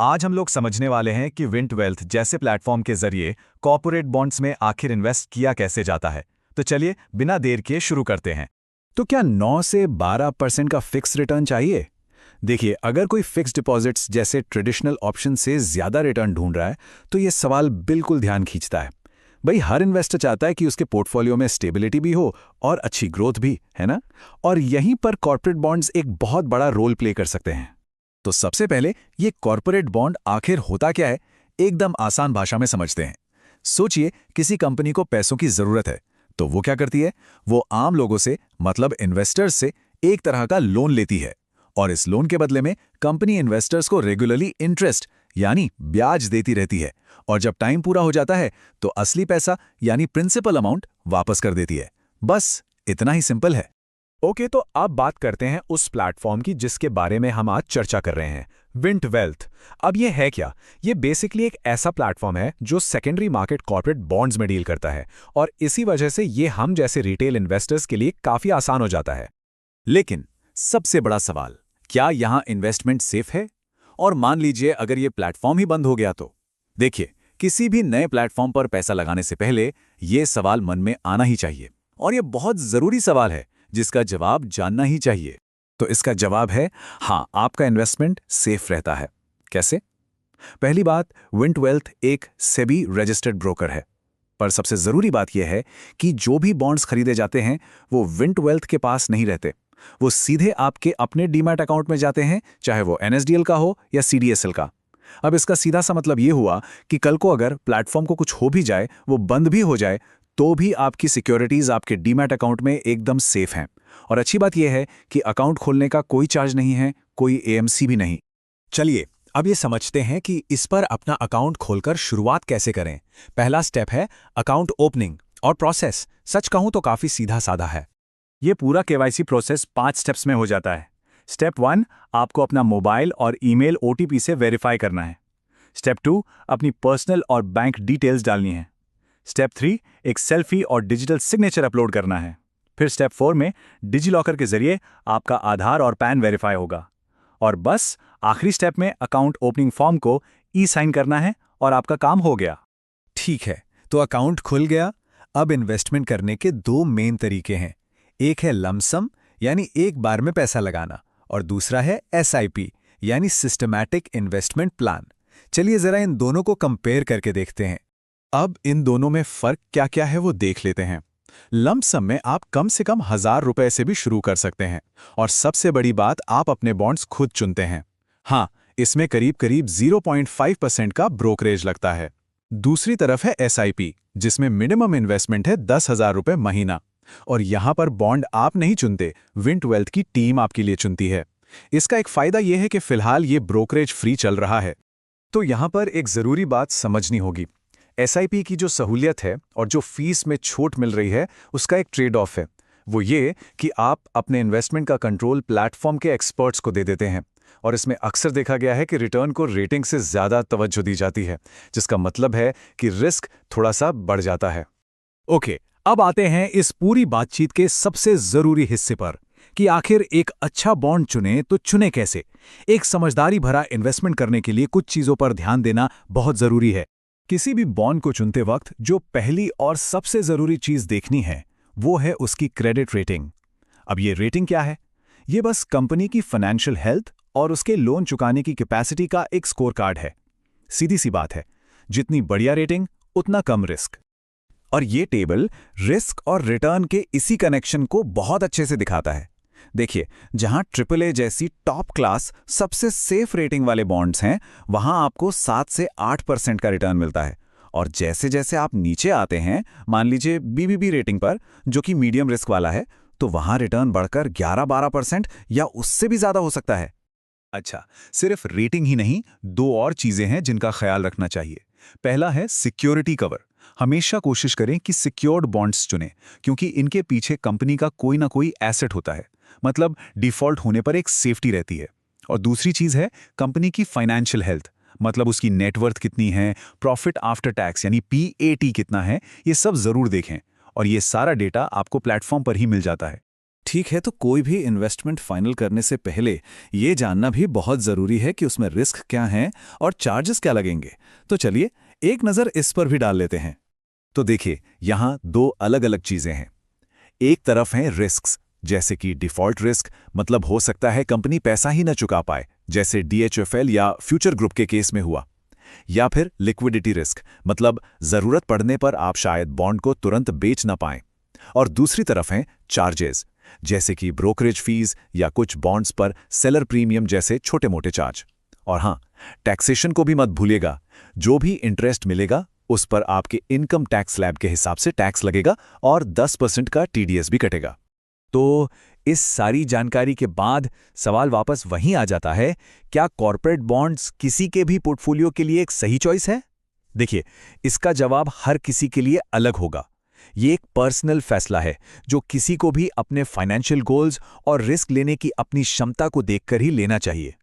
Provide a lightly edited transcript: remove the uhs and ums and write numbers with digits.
आज हम लोग समझने वाले हैं कि विंट वेल्थ जैसे प्लेटफॉर्म के जरिए कॉर्पोरेट बॉन्ड्स में आखिर इन्वेस्ट किया कैसे जाता है। तो चलिए बिना देर किए शुरू करते हैं। तो क्या 9 से 12% का फिक्स रिटर्न चाहिए? देखिए, अगर कोई फिक्स डिपॉजिट्स जैसे ट्रेडिशनल ऑप्शन से ज़्यादा रिटर्न ढूंढ रहा है तो ये सवाल बिल्कुल ध्यान खींचता है। भाई, हर इन्वेस्टर चाहता है कि उसके पोर्टफोलियो में स्टेबिलिटी भी हो और अच्छी ग्रोथ भी, है ना? और यहीं पर कॉर्पोरेट बॉन्ड्स एक बहुत बड़ा रोल प्ले कर सकते हैं। तो सबसे पहले ये कॉर्पोरेट बॉन्ड आखिर होता क्या है, एकदम आसान भाषा में समझते हैं। सोचिए, किसी कंपनी को पैसों की जरूरत है, तो वो क्या करती है? वो आम लोगों से, मतलब इन्वेस्टर्स से एक तरह का लोन लेती है, और इस लोन के बदले में कंपनी इन्वेस्टर्स को रेगुलरली इंटरेस्ट यानी ब्याज देती रहती है, और जब टाइम पूरा हो जाता है तो असली पैसा यानी प्रिंसिपल अमाउंट वापस कर देती है। बस इतना ही सिंपल है। ओके, तो अब बात करते हैं उस प्लेटफॉर्म की जिसके बारे में हम आज चर्चा कर रहे हैं, विंट वेल्थ। अब ये है क्या? ये बेसिकली एक ऐसा प्लेटफॉर्म है जो सेकेंडरी मार्केट कॉर्पोरेट बॉन्ड्स में डील करता है, और इसी वजह से ये हम जैसे रिटेल इन्वेस्टर्स के लिए काफी आसान हो जाता है। लेकिन सबसे बड़ा सवाल, क्या यहाँ इन्वेस्टमेंट सेफ है? और मान लीजिए अगर ये प्लेटफॉर्म ही बंद हो गया तो? देखिए, किसी भी नए प्लेटफॉर्म पर पैसा लगाने से पहले ये सवाल मन में आना ही चाहिए, और ये बहुत जरूरी सवाल है जिसका जवाब जानना ही चाहिए। तो इसका जवाब है हाँ, आपका इन्वेस्टमेंट सेफ रहता है। कैसे? पहली बात, विंट वेल्थ एक सेबी रजिस्टर्ड ब्रोकर है। पर सबसे जरूरी बात यह है कि जो भी बॉन्ड्स खरीदे जाते हैं वो विंट वेल्थ के पास नहीं रहते। वो सीधे आपके अपने डीमैट अकाउंट में जाते हैं, चाहे वो एनएसडीएल का हो या सीडीएसएल का। अब इसका सीधा सा मतलब ये हुआ कि कल को अगर प्लेटफॉर्म को कुछ हो भी जाए, वो बंद भी हो जाए, तो भी आपकी सिक्योरिटीज आपके डीमैट अकाउंट में एकदम सेफ हैं। और अच्छी बात यह है कि अकाउंट खोलने का कोई चार्ज नहीं है, कोई एएमसी भी नहीं। चलिए अब ये समझते हैं कि इस पर अपना अकाउंट खोलकर शुरुआत कैसे करें। पहला स्टेप है अकाउंट ओपनिंग, और प्रोसेस सच कहूं तो काफी सीधा साधा है। ये पूरा केवाईसी प्रोसेस 5 स्टेप्स में हो जाता है। स्टेप 1, आपको अपना मोबाइल और ईमेल ओटीपी से वेरीफाई करना है। स्टेप 2, अपनी पर्सनल और बैंक डिटेल्स डालनी है। स्टेप 3, एक सेल्फी और डिजिटल सिग्नेचर अपलोड करना है। फिर स्टेप 4 में डिजिलॉकर के जरिए आपका आधार और पैन वेरीफाई होगा। और बस आखिरी स्टेप में अकाउंट ओपनिंग फॉर्म को ई साइन करना है और आपका काम हो गया। ठीक है, तो अकाउंट खुल गया। अब इन्वेस्टमेंट करने के 2 मेन तरीके हैं। एक है लमसम यानी एक बार में पैसा लगाना, और दूसरा है एसआईपी यानी सिस्टमैटिक इन्वेस्टमेंट प्लान। चलिए जरा इन दोनों को कंपेयर करके देखते हैं। अब इन दोनों में फर्क क्या क्या है वो देख लेते हैं। लमसम में आप कम से कम 1000 रुपए से भी शुरू कर सकते हैं, और सबसे बड़ी बात, आप अपने बॉन्ड्स खुद चुनते हैं। हाँ, इसमें करीब करीब 0.5% का ब्रोकरेज लगता है। दूसरी तरफ है एसआईपी, जिसमें मिनिमम इन्वेस्टमेंट है 10,000 रुपए महीना, और यहां पर बॉन्ड आप नहीं चुनते, विंट वेल्थ की टीम आपके लिए चुनती है। इसका एक फायदा यह है कि फिलहाल ये ब्रोकरेज फ्री चल रहा है। तो यहां पर एक जरूरी बात समझनी होगी। एसआईपी की जो सहूलियत है और जो फीस में छूट मिल रही है, उसका एक ट्रेड ऑफ है। वो ये कि आप अपने इन्वेस्टमेंट का कंट्रोल प्लेटफॉर्म के एक्सपर्ट्स को दे देते हैं, और इसमें अक्सर देखा गया है कि रिटर्न को रेटिंग से ज्यादा तवज्जो दी जाती है, जिसका मतलब है कि रिस्क थोड़ा सा बढ़ जाता है। ओके, अब आते हैं इस पूरी बातचीत के सबसे जरूरी हिस्से पर कि आखिर एक अच्छा बॉन्ड चुने तो चुने कैसे। एक समझदारी भरा इन्वेस्टमेंट करने के लिए कुछ चीजों पर ध्यान देना बहुत जरूरी है। किसी भी बॉन्ड को चुनते वक्त जो पहली और सबसे जरूरी चीज देखनी है वो है उसकी क्रेडिट रेटिंग। अब ये रेटिंग क्या है? ये बस कंपनी की फाइनेंशियल हेल्थ और उसके लोन चुकाने की कैपेसिटी का एक स्कोर कार्ड है। सीधी सी बात है, जितनी बढ़िया रेटिंग उतना कम रिस्क। और ये टेबल रिस्क और रिटर्न के इसी कनेक्शन को बहुत अच्छे से दिखाता है। देखिए, जहां AAA जैसी टॉप क्लास सबसे सेफ रेटिंग वाले बॉन्ड्स हैं, वहां आपको 7 से 8% का रिटर्न मिलता है। और जैसे जैसे आप नीचे आते हैं, मान लीजिए BBB रेटिंग पर, जो कि मीडियम रिस्क वाला है, तो वहां रिटर्न बढ़कर 11-12% या उससे भी ज्यादा हो सकता है। अच्छा, सिर्फ रेटिंग ही नहीं, 2 और चीजें हैं जिनका ख्याल रखना चाहिए। पहला है सिक्योरिटी कवर। हमेशा कोशिश करें कि सिक्योर्ड बॉन्ड्स चुनें, क्योंकि इनके पीछे कंपनी का कोई ना कोई एसेट होता है, मतलब डिफॉल्ट होने पर एक सेफ्टी रहती है। और दूसरी चीज है कंपनी की फाइनेंशियल हेल्थ, मतलब उसकी नेटवर्थ कितनी है, प्रॉफिट आफ्टर टैक्स यानी PAT कितना है, ये सब जरूर देखें। और ये सारा डेटा आपको प्लेटफॉर्म पर ही मिल जाता है। ठीक है, तो कोई भी इन्वेस्टमेंट फाइनल करने से पहले ये जानना भी बहुत ज़रूरी है कि उसमें रिस्क क्या हैं और चार्जेस क्या लगेंगे। तो चलिए एक नज़र इस पर भी डाल लेते हैं। तो देखिए, यहाँ दो अलग अलग चीज़ें हैं। एक तरफ हैं रिस्क्स, जैसे कि डिफ़ॉल्ट रिस्क, मतलब हो सकता है कंपनी पैसा ही न चुका पाए, जैसे DHFL या फ्यूचर ग्रुप के केस में हुआ। या फिर लिक्विडिटी रिस्क, मतलब ज़रूरत पड़ने पर आप शायद बॉन्ड को तुरंत बेच ना पाएं। और दूसरी तरफ हैं चार्जेस, जैसे कि ब्रोकरेज फीस या कुछ बॉन्ड्स पर सेलर प्रीमियम जैसे छोटे मोटे चार्ज। और हाँ, टैक्सेशन को भी मत भूलिएगा। जो भी इंटरेस्ट मिलेगा उस पर आपके इनकम टैक्स स्लैब के हिसाब से टैक्स लगेगा और 10% का TDS भी कटेगा। तो इस सारी जानकारी के बाद सवाल वापस वहीं आ जाता है, क्या कॉर्पोरेट बॉन्ड्स किसी के भी पोर्टफोलियो के लिए एक सही चॉइस है? देखिए, इसका जवाब हर किसी के लिए अलग होगा। ये एक पर्सनल फैसला है जो किसी को भी अपने फाइनेंशियल गोल्स और रिस्क लेने की अपनी क्षमता को देखकर ही लेना चाहिए।